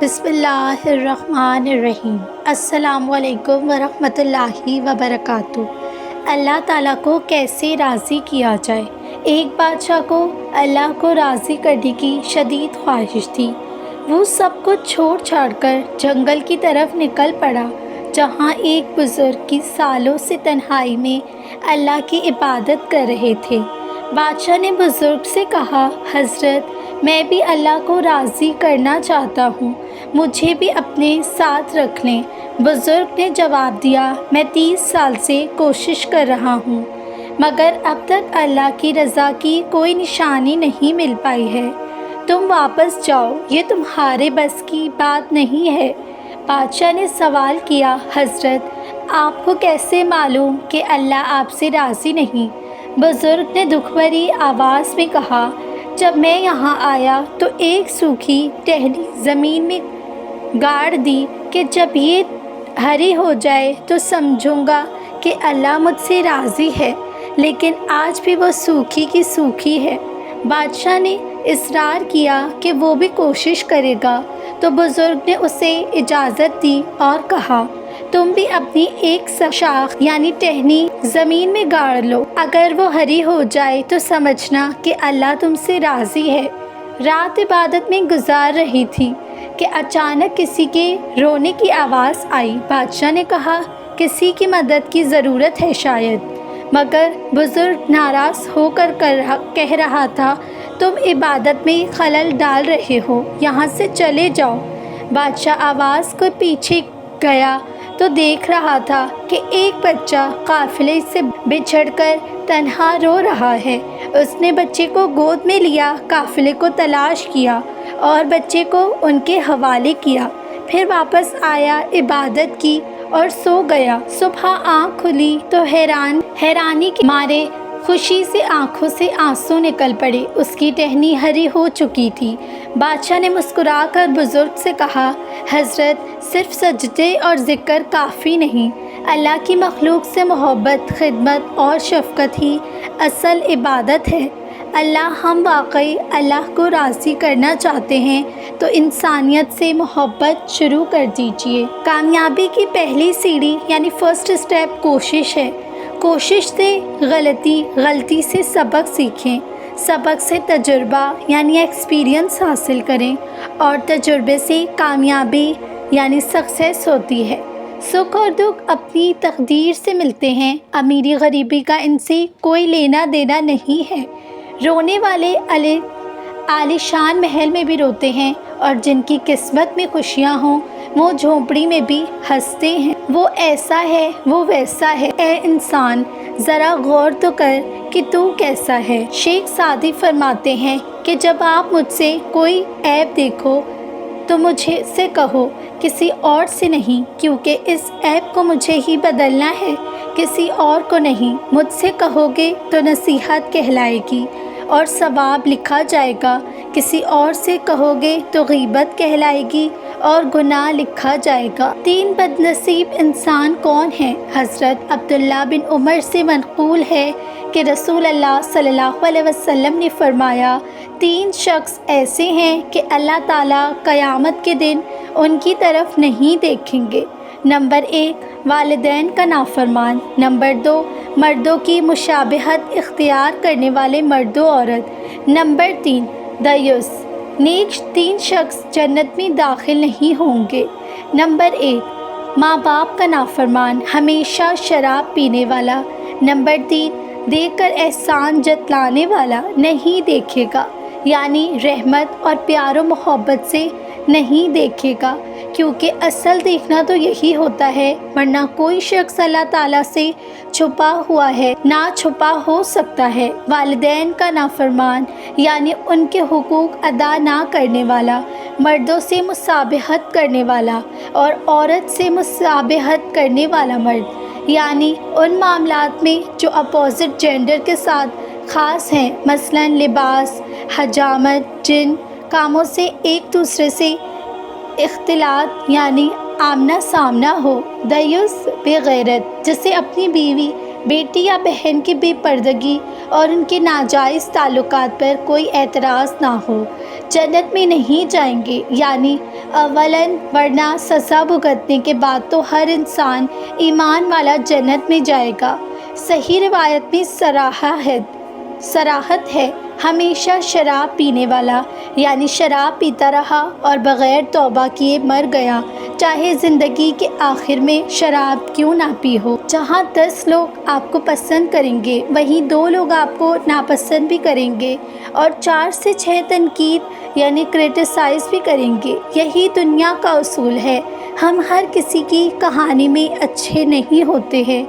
بسم اللہ الرحمن الرحیم۔ السلام علیکم ورحمۃ اللہ وبرکاتہ۔ اللہ تعالیٰ کو کیسے راضی کیا جائے؟ ایک بادشاہ کو اللہ کو راضی کرنے کی شدید خواہش تھی۔ وہ سب کچھ چھوڑ چھاڑ کر جنگل کی طرف نکل پڑا، جہاں ایک بزرگ کی سالوں سے تنہائی میں اللہ کی عبادت کر رہے تھے۔ بادشاہ نے بزرگ سے کہا، حضرت، میں بھی اللہ کو راضی کرنا چاہتا ہوں، مجھے بھی اپنے ساتھ رکھ لیں۔ بزرگ نے جواب دیا، میں 30 سال سے کوشش کر رہا ہوں، مگر اب تک اللہ کی رضا کی کوئی نشانی نہیں مل پائی ہے۔ تم واپس جاؤ، یہ تمہارے بس کی بات نہیں ہے۔ بادشاہ نے سوال کیا، حضرت، آپ کو کیسے معلوم کہ اللہ آپ سے راضی نہیں؟ بزرگ نے دکھ بھری آواز میں کہا، جب میں یہاں آیا تو ایک سوکھی ٹہنی زمین میں گاڑ دی کہ جب یہ ہری ہو جائے تو سمجھوں گا کہ اللہ مجھ سے راضی ہے، لیکن آج بھی وہ سوکھی کی سوکھی ہے۔ بادشاہ نے اصرار کیا کہ وہ بھی کوشش کرے گا، تو بزرگ نے اسے اجازت دی اور کہا، تم بھی اپنی ایک شاخ یعنی ٹہنی زمین میں گاڑ لو، اگر وہ ہری ہو جائے تو سمجھنا کہ اللہ تم سے راضی ہے۔ رات عبادت میں گزار رہی تھی کہ اچانک کسی کے رونے کی آواز آئی۔ بادشاہ نے کہا، کسی کی مدد کی ضرورت ہے شاید، مگر بزرگ ناراض ہو کر کہہ رہا تھا، تم عبادت میں خلل ڈال رہے ہو، یہاں سے چلے جاؤ۔ بادشاہ آواز کو پیچھے گیا تو دیکھ رہا تھا کہ ایک بچہ قافلے سے بچھڑ کر تنہا رو رہا ہے۔ اس نے بچے کو گود میں لیا، قافلے کو تلاش کیا اور بچے کو ان کے حوالے کیا، پھر واپس آیا، عبادت کی اور سو گیا۔ صبح آنکھ کھلی تو حیرانی کے مارے خوشی سے آنکھوں سے آنسو نکل پڑے، اس کی ٹہنی ہری ہو چکی تھی۔ بادشاہ نے مسکرا کر بزرگ سے کہا، حضرت، صرف سجدے اور ذکر کافی نہیں، اللہ کی مخلوق سے محبت، خدمت اور شفقت ہی اصل عبادت ہے۔ ہم واقعی اللہ کو راضی کرنا چاہتے ہیں تو انسانیت سے محبت شروع کر دیجیے۔ کامیابی کی پہلی سیڑھی یعنی فرسٹ اسٹیپ کوشش ہے۔ کوشش سے غلطی سے سبق سیکھیں، سبق سے تجربہ یعنی ایکسپیرینس حاصل کریں، اور تجربے سے کامیابی یعنی سکسیس ہوتی ہے۔ سکھ اور دکھ اپنی تقدیر سے ملتے ہیں، امیری غریبی کا ان سے کوئی لینا دینا نہیں ہے۔ رونے والے عالیشان محل میں بھی روتے ہیں، اور جن کی قسمت میں خوشیاں ہوں وہ جھونپڑی میں بھی ہنستے ہیں۔ وہ ایسا ہے، وہ ویسا ہے، اے انسان ذرا غور تو کر کہ تو کیسا ہے۔ شیخ سعدی فرماتے ہیں کہ جب آپ مجھ سے کوئی عیب دیکھو تو مجھے سے کہو، کسی اور سے نہیں، کیونکہ اس عیب کو مجھے ہی بدلنا ہے، کسی اور کو نہیں۔ مجھ سے کہو گے تو نصیحت کہلائے گی اور ثواب لکھا جائے گا، کسی اور سے کہو گے تو غیبت کہلائے گی اور گناہ لکھا جائے گا۔ 3 بد نصیب انسان کون ہیں؟ حضرت عبداللہ بن عمر سے منقول ہے کہ رسول اللہ صلی اللہ علیہ وسلم نے فرمایا، 3 شخص ایسے ہیں کہ اللہ تعالیٰ قیامت کے دن ان کی طرف نہیں دیکھیں گے۔ نمبر 1، والدین کا نافرمان۔ نمبر 2، مردوں کی مشابہت اختیار کرنے والے مرد و عورت۔ نمبر 3، دیوس۔ نیک 3 شخص جنت میں داخل نہیں ہوں گے۔ نمبر 1، ماں باپ کا نافرمان، ہمیشہ شراب پینے والا۔ نمبر 3، دیکھ کر احسان جتلانے والا نہیں دیکھے گا، یعنی رحمت اور پیار و محبت سے نہیں دیکھے گا، کیونکہ اصل دیکھنا تو یہی ہوتا ہے، ورنہ کوئی شخص اللہ تعالیٰ سے چھپا ہوا ہے نہ چھپا ہو سکتا ہے۔ والدین کا نافرمان یعنی ان کے حقوق ادا نہ کرنے والا، مردوں سے مشابہت کرنے والا اور عورت سے مشابہت کرنے والا مرد، یعنی ان معاملات میں جو اپوزٹ جینڈر کے ساتھ خاص ہیں، مثلا لباس، حجامت، جن کاموں سے ایک دوسرے سے اختلاط یعنی آمنا سامنا ہو۔ دیوس بے غیرت، جسے اپنی بیوی، بیٹی یا بہن کی بے پردگی اور ان کے ناجائز تعلقات پر کوئی اعتراض نہ ہو، جنت میں نہیں جائیں گے، یعنی اولاً ورنہ سزا بھگتنے کے بعد تو ہر انسان ایمان والا جنت میں جائے گا۔ صحیح روایت میں صراحت ہے، ہمیشہ شراب پینے والا یعنی شراب پیتا رہا اور بغیر توبہ کیے مر گیا، چاہے زندگی کے آخر میں شراب کیوں نہ پی ہو۔ جہاں 10 لوگ آپ کو پسند کریں گے، وہیں 2 لوگ آپ کو ناپسند بھی کریں گے اور 4 سے 6 تنقید یعنی کرٹیسائز بھی کریں گے۔ یہی دنیا کا اصول ہے، ہم ہر کسی کی کہانی میں اچھے نہیں ہوتے ہیں۔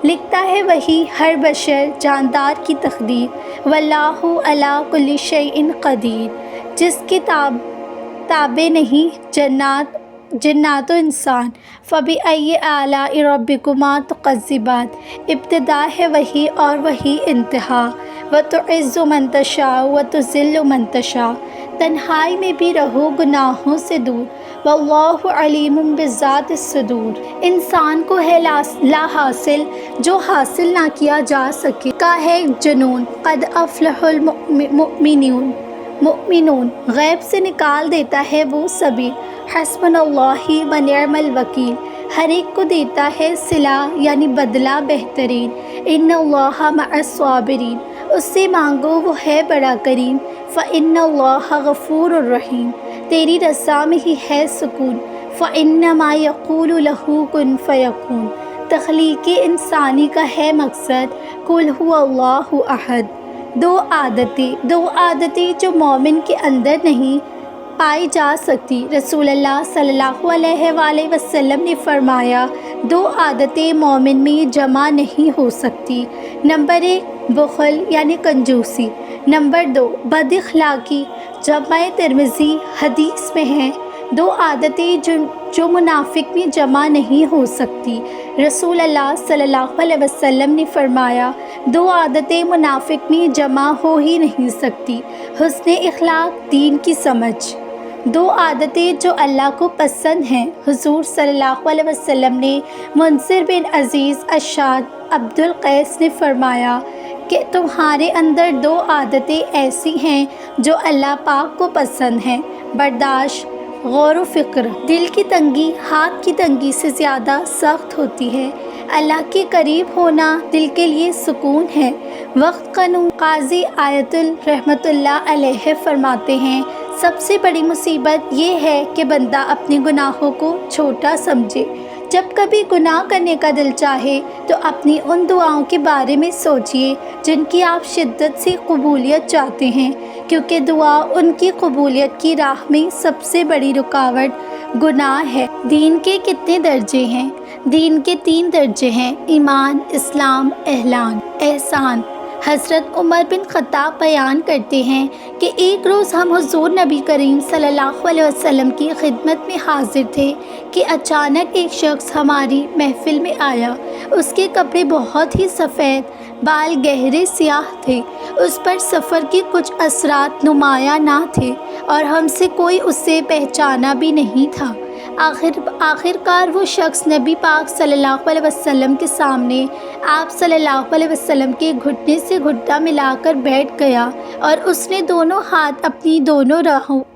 لکھتا ہے وہی ہر بشر جاندار کی تقدیر، واللہ علی کل شیء قدیر، جس کے تابع نہیں جنات و انسان۔ فبأي آلاء ربكما تكذبان، ابتدا ہے وہی اور وہی انتہا۔ وتعز من تشاء وتذل من تشاء، تنہائی میں بھی رہو گناہوں سے دور۔ واللہ علیم بذات الصدور، انسان کو ہے لا حاصل جو حاصل نہ کیا جا سکے کا ہے جنون۔ قد افلح المؤمنون، غیب سے نکال دیتا ہے وہ سبھی۔ حسبنا اللہ و نعم الوکیل، ہر ایک کو دیتا ہے صلہ یعنی بدلہ بہترین۔ ان اللہ مع الصابرین، اس سے مانگو وہ ہے بڑا کریم۔ فإن اللہ غفور الرحیم، تیری رضا میں ہی ہے سکون۔ فإنما یقول لہ کن فیکون، تخلیق انسانی کا ہے مقصد۔ قل هو اللہ احد، دو عادتیں جو مومن کے اندر نہیں پائی جا سکتی۔ رسول اللہ صلی اللہ علیہ وآلہ وسلم نے فرمایا 2 عادتیں مومن میں جمع نہیں ہو سکتی۔ نمبر 1 بخل یعنی کنجوسی، نمبر 2 بد اخلاقی۔ جامع ترمذی حدیث میں ہیں 2 عادتیں جو منافق میں جمع نہیں ہو سکتی۔ رسول اللہ صلی اللہ علیہ وسلم نے فرمایا 2 عادتیں منافق میں جمع ہو ہی نہیں سکتی، حسن اخلاق، دین کی سمجھ۔ 2 عادتیں جو اللہ کو پسند ہیں۔ حضور صلی اللہ علیہ وسلم نے منذر بن عزیز اشعث عبد القیس نے فرمایا کہ تمہارے اندر 2 عادتیں ایسی ہیں جو اللہ پاک کو پسند ہیں، برداشت، غور و فکر۔ دل کی تنگی ہاتھ کی تنگی سے زیادہ سخت ہوتی ہے۔ اللہ کے قریب ہونا دل کے لیے سکون ہے۔ وقت قانون قاضی آیت رحمۃ اللہ علیہ فرماتے ہیں سب سے بڑی مصیبت یہ ہے کہ بندہ اپنے گناہوں کو چھوٹا سمجھے۔ جب کبھی گناہ کرنے کا دل چاہے تو اپنی ان دعاؤں کے بارے میں سوچئے جن کی آپ شدت سے قبولیت چاہتے ہیں، کیونکہ دعا ان کی قبولیت کی راہ میں سب سے بڑی رکاوٹ گناہ ہے۔ دین کے کتنے درجے ہیں؟ دین کے 3 درجے ہیں: ایمان، اسلام، احسان۔ حضرت عمر بن خطاب بیان کرتے ہیں کہ ایک روز ہم حضور نبی کریم صلی اللہ علیہ وسلم کی خدمت میں حاضر تھے کہ اچانک ایک شخص ہماری محفل میں آیا۔ اس کے کپڑے بہت ہی سفید، بال گہرے سیاہ تھے، اس پر سفر کے کچھ اثرات نمایاں نہ تھے اور ہم سے کوئی اسے پہچانا بھی نہیں تھا۔ آخر کار وہ شخص نبی پاک صلی اللہ علیہ وسلم کے سامنے آپ صلی اللہ علیہ وسلم کے گھٹنے سے گھٹنا ملا کر بیٹھ گیا اور اس نے دونوں ہاتھ اپنی دونوں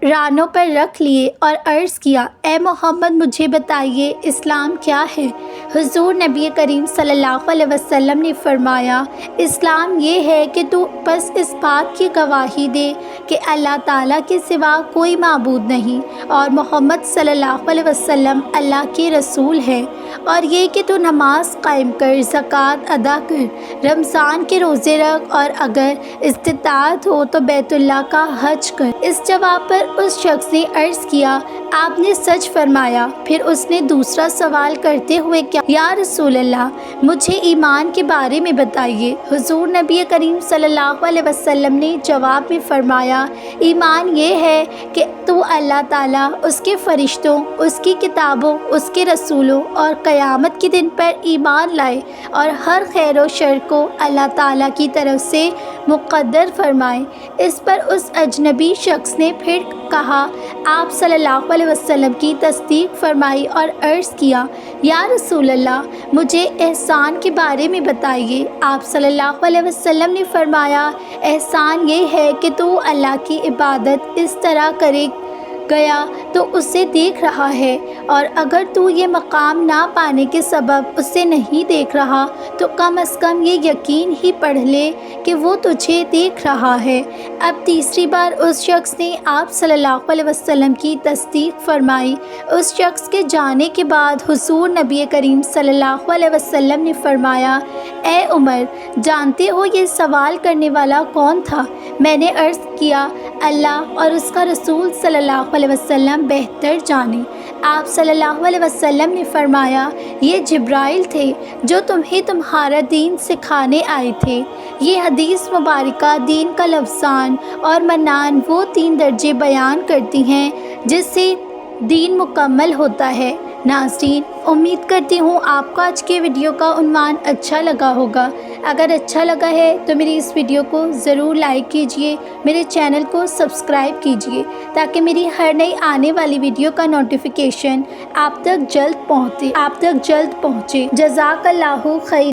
رانوں پر رکھ لیے اور عرض کیا، اے محمد مجھے بتائیے اسلام کیا ہے؟ حضور نبی کریم صلی اللہ علیہ وسلم نے فرمایا، اسلام یہ ہے کہ تو بس اس بات کی گواہی دے کہ اللہ تعالیٰ کے سوا کوئی معبود نہیں اور محمد صلی اللہ علیہ وسلم اللہ کے رسول ہے، اور یہ کہ تو نماز قائم کر، زکوٰۃ ادا کر، رمضان کے روزے رکھ اور اگر استطاعت ہو تو بیت اللہ کا حج کر۔ اس جواب پر اس شخص نے عرض کیا، آپ نے سچ فرمایا۔ پھر اس نے دوسرا سوال کرتے ہوئے کیا، یا رسول اللہ مجھے ایمان کے بارے میں بتائیے۔ حضور نبی کریم صلی اللہ علیہ وسلم نے جواب میں فرمایا، ایمان یہ ہے کہ تو اللہ تعالیٰ، اس کے فرشتوں، اس کی کتابوں، اس کے رسولوں اور قیامت کے دن پر ایمان لائے اور ہر خیر و شر کو اللہ تعالیٰ کی طرف سے مقدر فرمائے۔ اس پر اس اجنبی شخص نے پھر کہا، آپ صلی اللہ علیہ علیہ وسلم کی تصدیق فرمائی اور عرض کیا، یا رسول اللہ، مجھے احسان کے بارے میں بتائیے۔ آپ صلی اللہ علیہ وسلم نے فرمایا، احسان یہ ہے کہ تو اللہ کی عبادت اس طرح کرے گیا تو اسے دیکھ رہا ہے، اور اگر تو یہ مقام نہ پانے کے سبب اسے نہیں دیکھ رہا تو کم از کم یہ یقین ہی پڑھ لے کہ وہ تجھے دیکھ رہا ہے۔ اب تیسری بار اس شخص نے آپ صلی اللہ علیہ وسلم کی تصدیق فرمائی۔ اس شخص کے جانے کے بعد حضور نبی کریم صلی اللہ علیہ وسلم نے فرمایا، اے عمر، جانتے ہو یہ سوال کرنے والا کون تھا؟ میں نے عرض کیا، اللہ اور اس کا رسول صلی اللہ علیہ وسلم بہتر جانے۔ آپ صلی اللہ علیہ وسلم نے فرمایا، یہ جبرائیل تھے جو تمہیں تمہارا دین سکھانے آئے تھے۔ یہ حدیث مبارکہ دین کا لفظان اور منان وہ 3 درجے بیان کرتی ہیں جس سے دین مکمل ہوتا ہے۔ ناظرین، امید کرتی ہوں آپ کو آج کے ویڈیو کا عنوان اچھا لگا ہوگا۔ اگر اچھا لگا ہے تو میری اس ویڈیو کو ضرور لائک کیجئے، میرے چینل کو سبسکرائب کیجئے تاکہ میری ہر نئی آنے والی ویڈیو کا نوٹیفیکیشن آپ تک جلد پہنچے۔ جزاک اللہ خیر۔